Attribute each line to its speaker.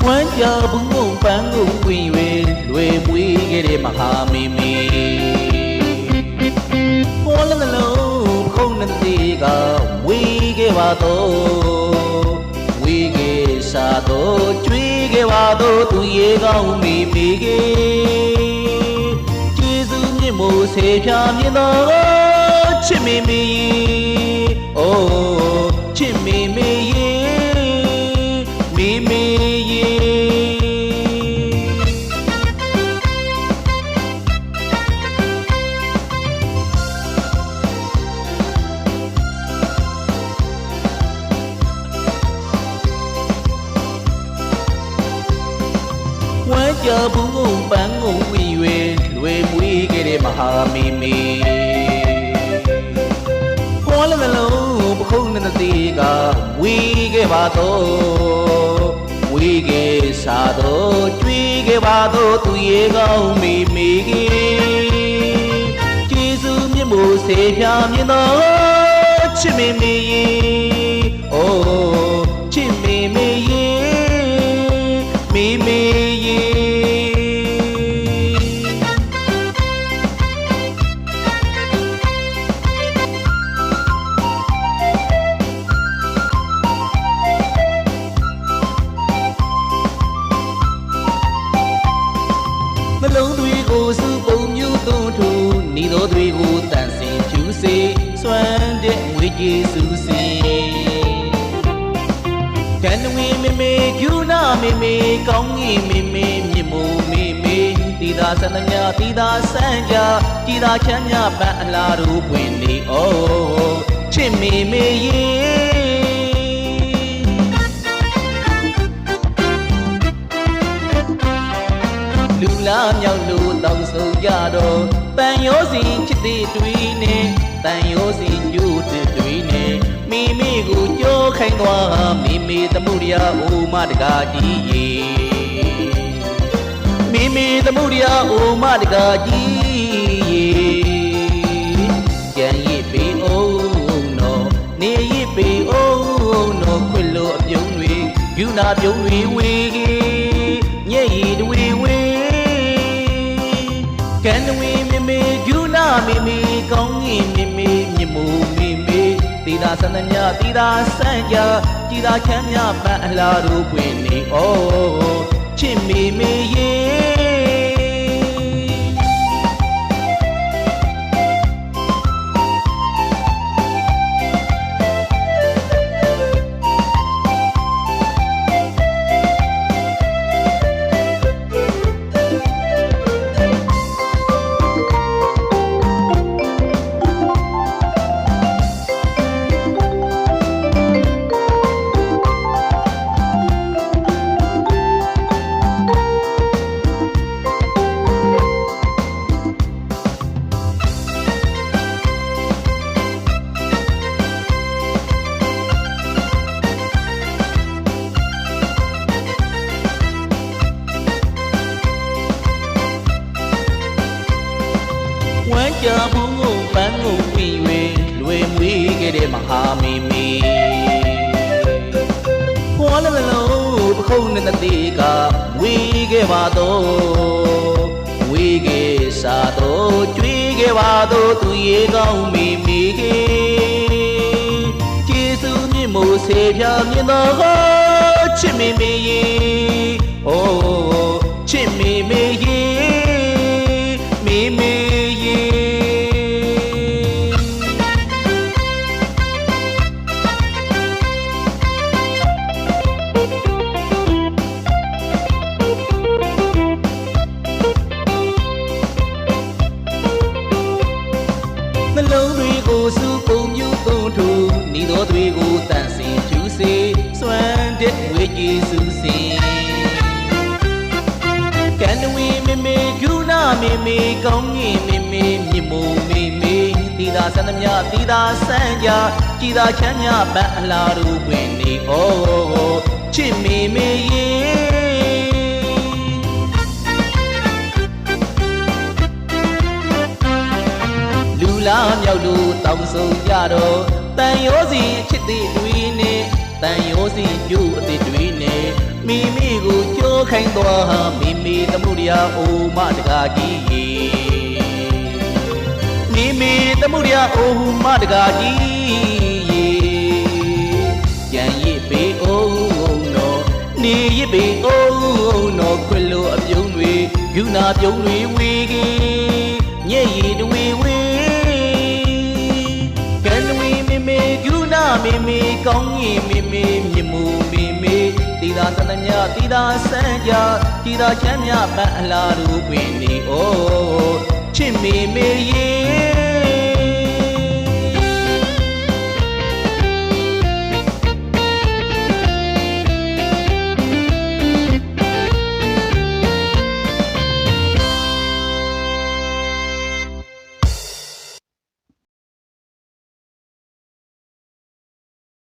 Speaker 1: ဝမ်းကြဘူးငုံပန်းကိုဝင်၍လွယ်မွေးခဲ့တဲ့မဟာမေမေပေါ်လနှလုံးခုံးတဲ့ကဝေးခဲ့ပါတော့ဝေးခဲ့စားတော့ကျွေးခဲ့ပါတော့သူရေကောင်းမေမေကေကျေးဇူးမြင့်မို့ဆေဖြာမြင့်တော်ချစ်မေမေအိုးချစ်မေမေမေမေဝမ်းကြဘူးပန်းကိုဝင်၍လွယ်မွေးခဲ့တဲ့မဟာမေမေပေါ်လနှလုံးပခုံးတဲ့ကဝေးခဲ့ပါတော့ဝေးခဲ့စားတော့ကျွေးခဲ့ပါတော့သူရေကောင်းမေမေကျေးဇူးမြတ်မို့ဆေဖြာမြင့်တော်ချစ်မေမေအိုးချစ်မေမေမေမေနှလုံးသွေးကိုစုပုံမျိုးသွန်းထူနေသောသွေးကိုတန်ဆင်ဖြူစေစွမ်းတဲ့ငွေကြေးစုစေကံဝေမေမေကျူနာမေမေကောင်းကြီးမေမေမြင့်မို့မေမေတီသာဆန္ဒမြတီသာစံကြကြည်သာချမ်းမြပန်းအလားတို့ပွင့်နေဩချစ်မေမေလူလာမြောက်လို့တောင်းဆိုကြတော့တန်ရောစီချစ်တဲ့တွေနဲ့တန်ရောစီညို့တဲ့တွေနဲ့မိမိကိုကြောခိုင်းသွားမိမိသမှုရိယအိုမတကားကြီးရေမိမိသမှုရိယအိုမတကားကြီးရေကြံရစ်ပေအောင်နော်နေရစ်ပေအောင်နော်ခွတ်လို့အပြုံးတွေယူနာပြုံးတွေဝေကြီးညက်ရည်တွေဝေကံဝေမေမေကျူနာမေမေကောင်းကြီးမေမေမြင့်မို့မေမေတီသာဆန္ဒမြတီသာစံကြကြည်သာချမ်းမြပန်းအလားတို့ပွင့်နေဩချစ်မေမေဝမ်းကြဘူးပန်းကိုဝင်၍လွယ်မွေးခဲ့တဲ့မဟာမေမေပေါ်လနှလုံးပခုံးတဲ့ကဝေးခဲ့ပါတော့ဝေးခဲ့စားတော့ကျွေးခဲ့ပါတော့သူရေကောင်းမေမေကျေးဇူးမြင့်မို့ဆေဖြာမြင့်တော်ချစ်မေမေအိုးချစ်မေမေမေမေနှလုံးသွေးကိုစုပုံမျိုးသွန်းထူနေသောသွေးကိုတန်ဆင်ဖြူစေစွမ်းတဲ့ငွေကြေးစုစေကံဝေမေမေကျူနာမေမေကောင်းကြီးမေမေမြင့်မို့မေမေတီသာဆန္ဒမြတီသာစံကြကြည်သာချမ်းမြပန်းအလားတို့ပွင့်နေဩချစ်မေမေလူလာမြောက်လို့တောင်းဆိုကြတော့တန်ရောစီချစ်တဲ့တွေနဲ့တ န်ရိုးစီပြုအသစ်တွေနဲ့မိမိကိုကြိုးခိုင်းသွားမိမိသမှုတရားအိုမတကာကြီးမိမိသမှုတရားအိုမတကာကြီးကြံရစ်ပေအောင်တော့နေရစ်ပေအောင်တော့ခွလို့အပြုံးတွေယူနာပြုံးတွေဝေကြီးညက်ရည်တွေဝေကန်တွေမေမေယူနာမေမေကောင်းကြီးမေမေမြမှုမေမေတီသာတဏမြတီသာစံကြတီသာချမ်းမြပန်းအလားတို့ပင်နေဩချစ်မေမေရေ